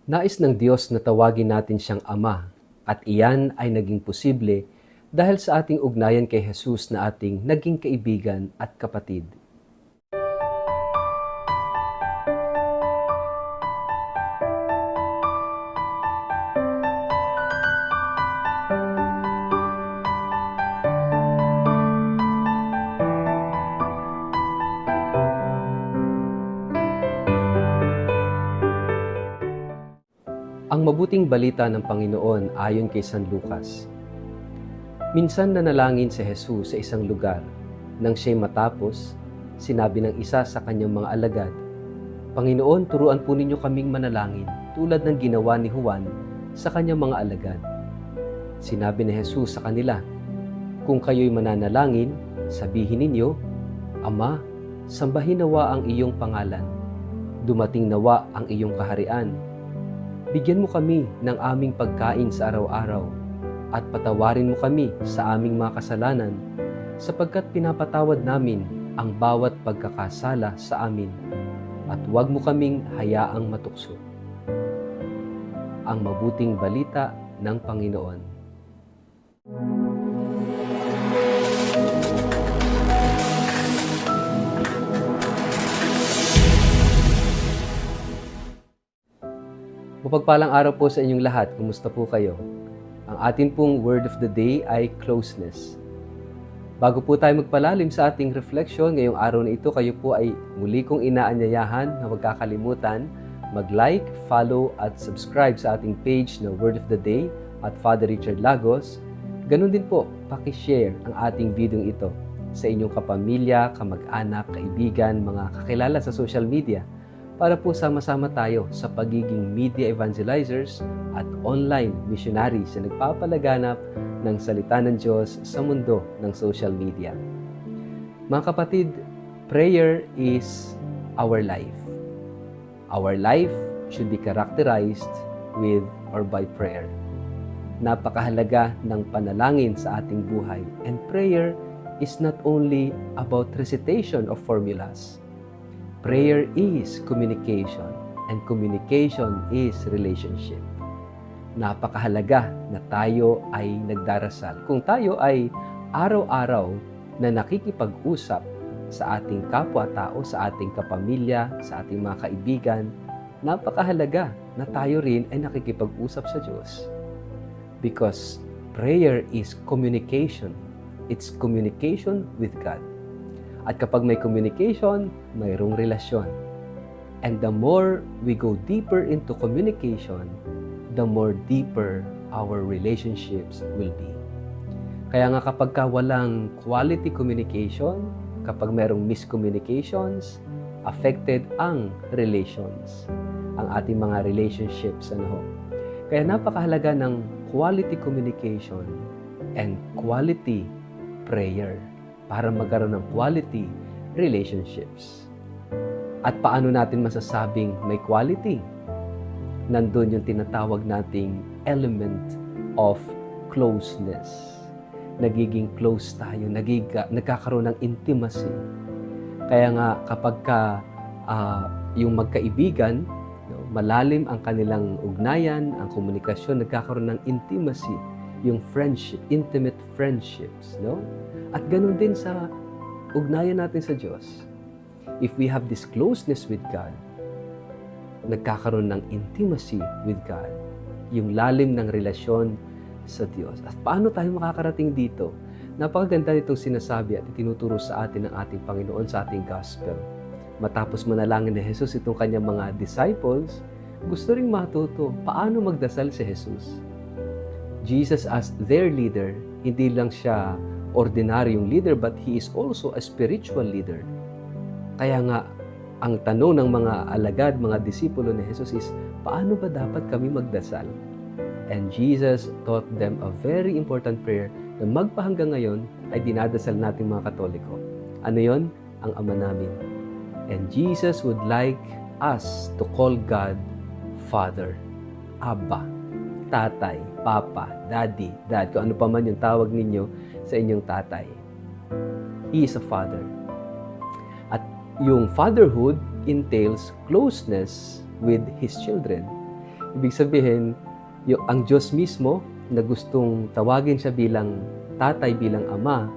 Nais ng Diyos na tawagin natin siyang Ama at iyan ay naging posible dahil sa ating ugnayan kay Jesus na ating naging kaibigan at kapatid. Ang mabuting balita ng Panginoon ayon kay San Lucas. Minsan nanalangin si Jesus sa isang lugar. Nang siya'y matapos, sinabi ng isa sa kanyang mga alagad, "Panginoon, turuan po ninyo kaming manalangin tulad ng ginawa ni Juan sa kanyang mga alagad." Sinabi ni Jesus sa kanila, "Kung kayo'y mananalangin, sabihin ninyo, Ama, sambahin nawa ang iyong pangalan. Dumating nawa ang iyong kaharian. Bigyan mo kami ng aming pagkain sa araw-araw at patawarin mo kami sa aming mga kasalanan sapagkat pinapatawad namin ang bawat pagkakasala sa amin at huwag mo kaming hayaang matukso." Ang mabuting balita ng Panginoon. Mapagpalang araw po sa inyong lahat. Kumusta po kayo? Ang atin pong word of the day ay closeness. Bago po tayo magpalalim sa ating reflection ngayong araw na ito, kayo po ay muli kong inaanyayahan na huwag kakalimutan mag-like, follow at subscribe sa ating page na Word of the Day at Father Richard Lagos. Ganun din po, paki-share ang ating video ito sa inyong kapamilya, kamag-anak, kaibigan, mga kakilala sa social media para po sama-sama tayo sa pagiging media evangelizers at online missionaries na nagpapalaganap ng salita ng Diyos sa mundo ng social media. Mga kapatid, prayer is our life. Our life should be characterized with or by prayer. Napakahalaga ng panalangin sa ating buhay, and prayer is not only about recitation of formulas. Prayer is communication, and communication is relationship. Napakahalaga na tayo ay nagdarasal. Kung tayo ay araw-araw na nakikipag-usap sa ating kapwa-tao, sa ating kapamilya, sa ating mga kaibigan, napakahalaga na tayo rin ay nakikipag-usap sa Diyos. Because prayer is communication. It's communication with God. At kapag may communication, mayroong relasyon. And the more we go deeper into communication, the more deeper our relationships will be. Kaya nga kapag walang quality communication, kapag mayroong miscommunications, affected ang relations, ang ating mga relationships. Kaya napakahalaga ng quality communication and quality prayer para magkaroon ng quality relationships. At paano natin masasabing may quality? Nandun yung tinatawag nating element of closeness. Nagiging close tayo, nagkakaroon ng intimacy. Kaya nga kapag yung magkaibigan, malalim ang kanilang ugnayan, ang komunikasyon, nagkakaroon ng intimacy, yung friendship, intimate friendships. At ganun din sa ugnayan natin sa Diyos. If we have this closeness with God, nagkakaroon ng intimacy with God, yung lalim ng relasyon sa Diyos. At paano tayo makakarating dito? Napakaganda nitong sinasabi at itinuturo sa atin ng ating Panginoon sa ating gospel. Matapos manalangin ni Jesus itong kanyang mga disciples, gusto ring matuto paano magdasal si Jesus. Jesus as their leader, hindi lang siya ordinaryong leader, but He is also a spiritual leader. Kaya nga, ang tanong ng mga alagad, mga disipulo ni Jesus is, paano ba dapat kami magdasal? And Jesus taught them a very important prayer na magpahanggang ngayon ay dinadasal natin mga Katoliko. Ano yon? Ang Ama namin. And Jesus would like us to call God Father, Abba, Tatay, Papa, Daddy, Dad, kung ano pa man yung tawag ninyo sa inyong tatay. He is a Father. At yung fatherhood entails closeness with His children. Ibig sabihin, ang Diyos mismo na gustong tawagin siya bilang tatay, bilang ama,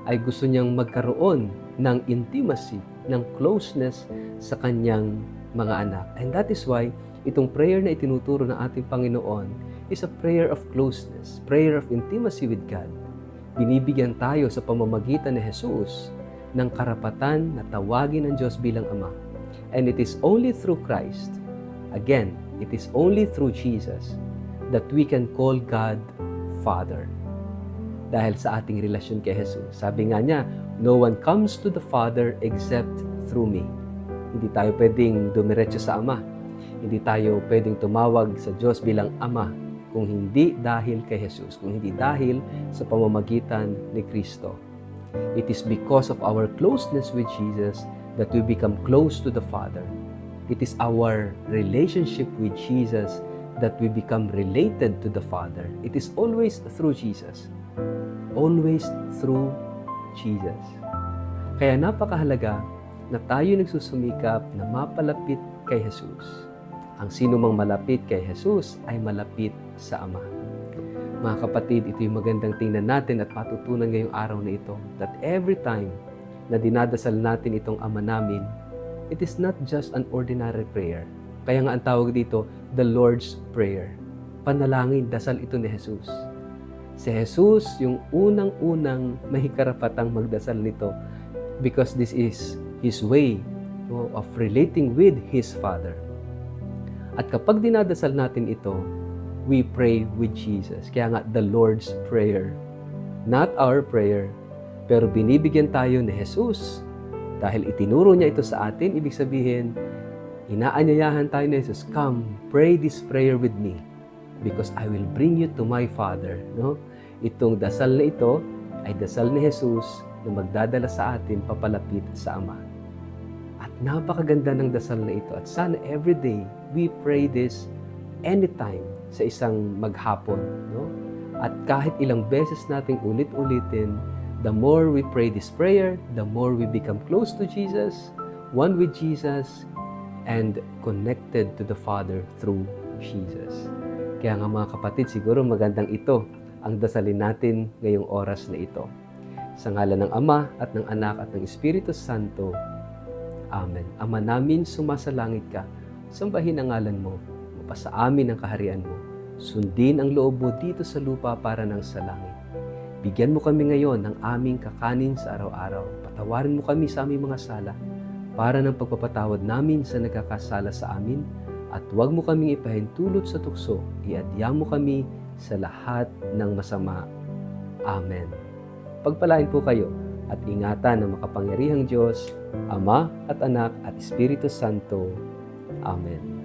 ay gusto niyang magkaroon ng intimacy, ng closeness sa kanyang mga anak. And that is why itong prayer na itinuturo ng ating Panginoon is a prayer of closeness, prayer of intimacy with God. Binibigyan tayo sa pamamagitan ni Jesus ng karapatan na tawagin ng Diyos bilang Ama. And it is only through Christ, again, it is only through Jesus that we can call God Father. Dahil sa ating relasyon kay Jesus. Sabi nga niya, no one comes to the Father except through me. Hindi tayo pwedeng dumiretso sa Ama. Hindi tayo pwedeng tumawag sa Diyos bilang Ama kung hindi dahil kay Jesus, kung hindi dahil sa pamamagitan ni Kristo. It is because of our closeness with Jesus that we become close to the Father. It is our relationship with Jesus that we become related to the Father. It is always through Jesus. Always through Jesus. Kaya napakahalaga na tayo nagsusumikap na mapalapit kay Jesus. Ang sino mang malapit kay Jesus ay malapit sa Ama. Mga kapatid, ito yung magandang tingnan natin at patutunan ngayong araw na ito that every time na dinadasal natin itong Ama namin, it is not just an ordinary prayer. Kaya nga ang tawag dito, the Lord's Prayer. Panalangin, dasal ito ni Jesus. Si Jesus, yung unang-unang may karapatang magdasal nito because this is His way of relating with His Father. At kapag dinadasal natin ito, we pray with Jesus. Kaya nga, the Lord's Prayer. Not our prayer, pero binibigyan tayo ni Jesus. Dahil itinuro niya ito sa atin, ibig sabihin, inaanyayahan tayo ni Jesus, come, pray this prayer with me because I will bring you to my Father. No? Itong dasal na ito ay dasal ni Jesus na magdadala sa atin papalapit sa Ama. At napakaganda ng dasal na ito. At sana everyday we pray this anytime sa isang maghapon. No? At kahit ilang beses nating ulit-ulitin, the more we pray this prayer, the more we become close to Jesus, one with Jesus, and connected to the Father through Jesus. Kaya nga mga kapatid, siguro magandang ito ang dasalin natin ngayong oras na ito. Sa ngalan ng Ama at ng Anak at ng Espiritu Santo. Amen. Ama namin, sumasalangit ka, sambahin ang ngalan mo, mapasa amin ang kaharian mo, sundin ang loob mo dito sa lupa para ng sa langit. Bigyan mo kami ngayon ng aming kakanin sa araw-araw. Patawarin mo kami sa aming mga sala para ng pagpapatawad namin sa nagkakasala sa amin at huwag mo kaming ipahintulot sa tukso. Iadya mo kami sa lahat ng masama. Amen. Pagpalain po kayo at ingatan ng makapangyarihang Diyos, Ama at Anak at Espiritu Santo. Amen.